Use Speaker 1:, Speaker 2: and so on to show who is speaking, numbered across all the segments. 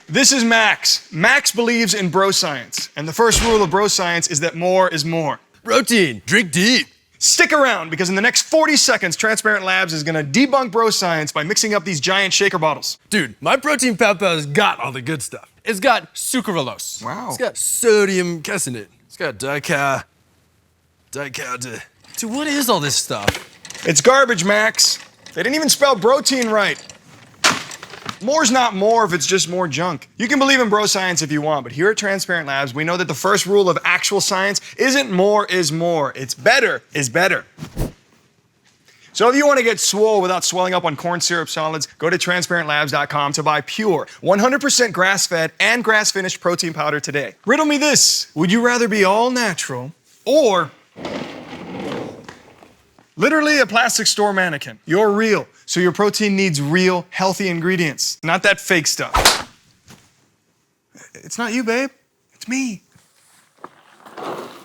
Speaker 1: This is Max. Max believes in bro science, and the first rule of bro science is that more is more.
Speaker 2: Protein, drink deep.
Speaker 1: Stick around, because in the next 40 seconds, Transparent Labs is gonna debunk bro science by mixing up these giant shaker bottles.
Speaker 2: Dude, my protein powder has got all the good stuff. It's got sucralose.
Speaker 1: Wow.
Speaker 2: It's got sodium caseinate. It's got Dude, what is all this stuff?
Speaker 1: It's garbage, Max. They didn't even spell protein right. More's not more if it's just more junk. You can believe in bro science if you want, but here at Transparent Labs, we know that the first rule of actual science isn't more is more. It's better is better. So if you want to get swole without swelling up on corn syrup solids, go to transparentlabs.com to buy pure, 100% grass-fed and grass-finished protein powder today. Riddle me this. Would you rather be all natural or literally a plastic store mannequin? You're real, so your protein needs real, healthy ingredients, not that fake stuff. It's not you, babe. It's me.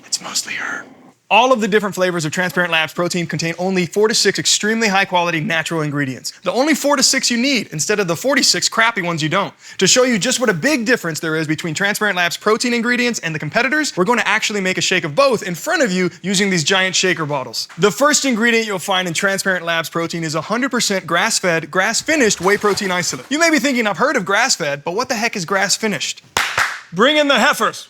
Speaker 1: It's mostly her. All of the different flavors of Transparent Labs protein contain only 4 to 6 extremely high-quality natural ingredients. The only 4 to 6 you need, instead of the 46 crappy ones you don't. To show you just what a big difference there is between Transparent Labs protein ingredients and the competitors, we're going to actually make a shake of both in front of you using these giant shaker bottles. The first ingredient you'll find in Transparent Labs protein is 100% grass-fed, grass-finished whey protein isolate. You may be thinking, I've heard of grass-fed, but what the heck is grass-finished? Bring in the heifers.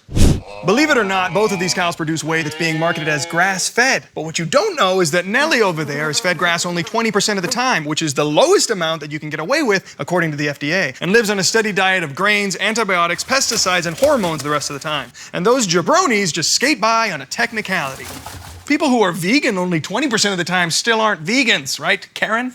Speaker 1: Believe it or not, both of these cows produce whey that's being marketed as grass-fed. But what you don't know is that Nelly over there is fed grass only 20% of the time, which is the lowest amount that you can get away with, according to the FDA, and lives on a steady diet of grains, antibiotics, pesticides, and hormones the rest of the time. And those jabronis just skate by on a technicality. People who are vegan only 20% of the time still aren't vegans, right, Karen?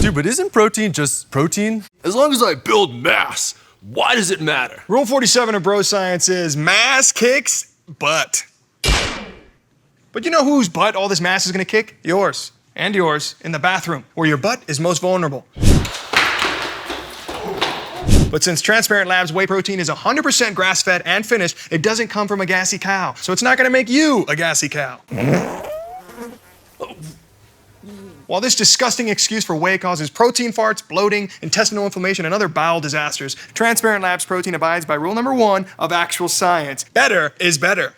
Speaker 2: Dude, but isn't protein just protein? As long as I build mass, why does it matter?
Speaker 1: Rule 47 of bro science is mass kicks butt. But you know whose butt all this mass is gonna kick? Yours. And yours in the bathroom, where your butt is most vulnerable. But since Transparent Labs whey protein is 100% grass-fed and finished, it doesn't come from a gassy cow. So it's not gonna make you a gassy cow. While this disgusting excuse for whey causes protein farts, bloating, intestinal inflammation, and other bowel disasters, Transparent Labs protein abides by rule number 1 of actual science. Better is better.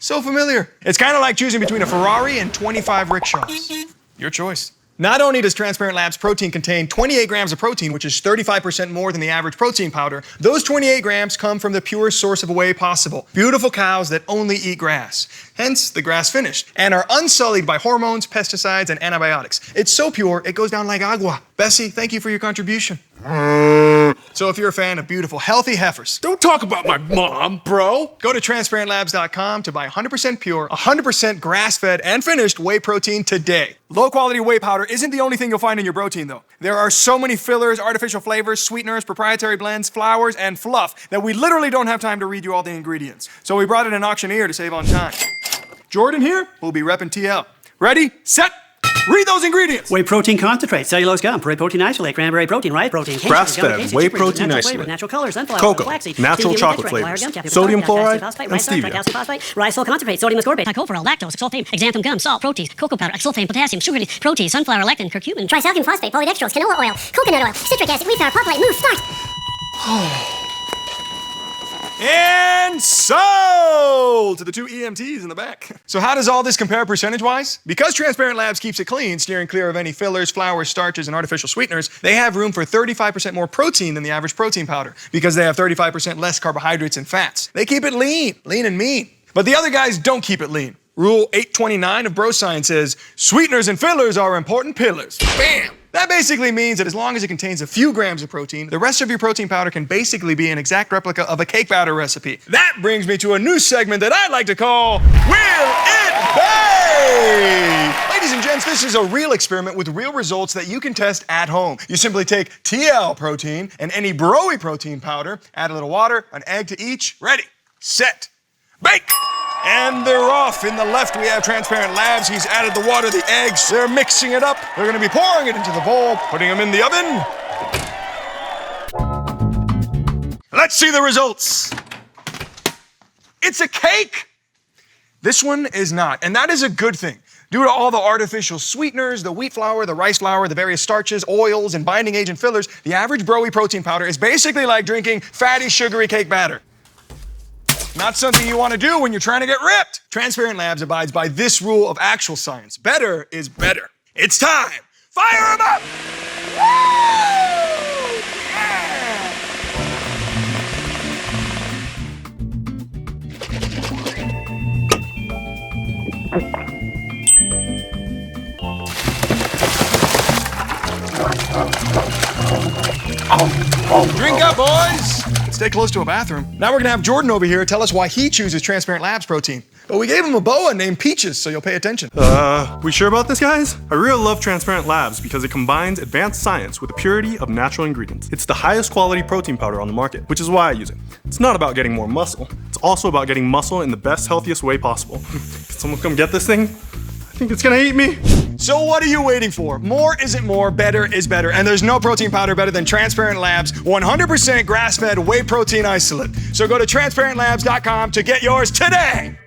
Speaker 1: So familiar. It's kind of like choosing between a Ferrari and 25 rickshaws. Your choice. Not only does Transparent Labs protein contain 28 grams of protein, which is 35% more than the average protein powder, those 28 grams come from the purest source of whey possible. Beautiful cows that only eat grass. Hence, the grass finished, and are unsullied by hormones, pesticides, and antibiotics. It's so pure, it goes down like agua. Bessie, thank you for your contribution. So if you're a fan of beautiful, healthy heifers,
Speaker 2: Don't talk about my mom, bro.
Speaker 1: go to transparentlabs.com to buy 100% pure, 100% grass-fed and finished whey protein today. Low-quality whey powder isn't the only thing you'll find in your protein, though. There are so many fillers, artificial flavors, sweeteners, proprietary blends, flours, and fluff that we literally don't have time to read you all the ingredients. So we brought in an auctioneer to save on time. Jordan here will be repping TL. Ready, set, read those ingredients.
Speaker 3: Whey protein concentrate, cellulose gum, whey protein isolate, cranberry protein, rice protein,
Speaker 4: Grass-fed, whey protein
Speaker 3: natural
Speaker 4: isolate,
Speaker 3: flavor, natural colors, sunflower,
Speaker 4: cocoa,
Speaker 3: flaxseed,
Speaker 4: natural
Speaker 3: stevia,
Speaker 4: chocolate
Speaker 3: wire
Speaker 4: flavors,
Speaker 3: gum, calcium
Speaker 4: sodium
Speaker 3: phosphate,
Speaker 4: chloride,
Speaker 3: calcium phosphate,
Speaker 4: and
Speaker 3: rice
Speaker 4: stevia.
Speaker 3: calcium phosphate, rice concentrate, sodium ascorbate, tocopherol, lactose, xylfame, xanthan gum, salt, protease, cocoa powder, xylfame, potassium, sugar, protease, sunflower lectin, curcumin,
Speaker 5: Trisalcine phosphate, polydextrose, canola oil, coconut oil, citric acid, wheat flour, populate, mousse, starch.
Speaker 1: And sold to the 2 EMTs in the back. So how does all this compare percentage-wise? Because Transparent Labs keeps it clean, steering clear of any fillers, flours, starches, and artificial sweeteners, they have room for 35% more protein than the average protein powder because they have 35% less carbohydrates and fats. They keep it lean and mean. But the other guys don't keep it lean. Rule 829 of bro science says, sweeteners and fillers are important pillars. Bam! That basically means that as long as it contains a few grams of protein, the rest of your protein powder can basically be an exact replica of a cake batter recipe. That brings me to a new segment that I like to call Will It Bake? Ladies and gents, this is a real experiment with real results that you can test at home. You simply take TL protein and any Broy protein powder, add a little water, an egg to each, ready, set, bake! And they're off. In the left, we have Transparent Labs. He's added the water, the eggs. They're mixing it up. They're going to be pouring it into the bowl, putting them in the oven. Let's see the results. It's a cake. This one is not, and that is a good thing. Due to all the artificial sweeteners, the wheat flour, the rice flour, the various starches, oils, and binding agent fillers, the average Broy protein powder is basically like drinking fatty, sugary cake batter. Not something you want to do when you're trying to get ripped. Transparent Labs abides by this rule of actual science. Better is better. It's time. Fire them up! Woo! Yeah! Drink up, boys! Stay close to a bathroom. Now we're gonna have Jordan over here tell us why he chooses Transparent Labs protein. But we gave him a boa named Peaches, so you'll pay attention.
Speaker 4: We sure about this, guys? I really love Transparent Labs because it combines advanced science with the purity of natural ingredients. It's the highest quality protein powder on the market, which is why I use it. It's not about getting more muscle. It's also about getting muscle in the best, healthiest way possible. Can someone come get this thing? I think it's gonna eat me.
Speaker 1: So what are you waiting for? More isn't more, better is better. And there's no protein powder better than Transparent Labs 100% grass-fed whey protein isolate. So go to transparentlabs.com to get yours today.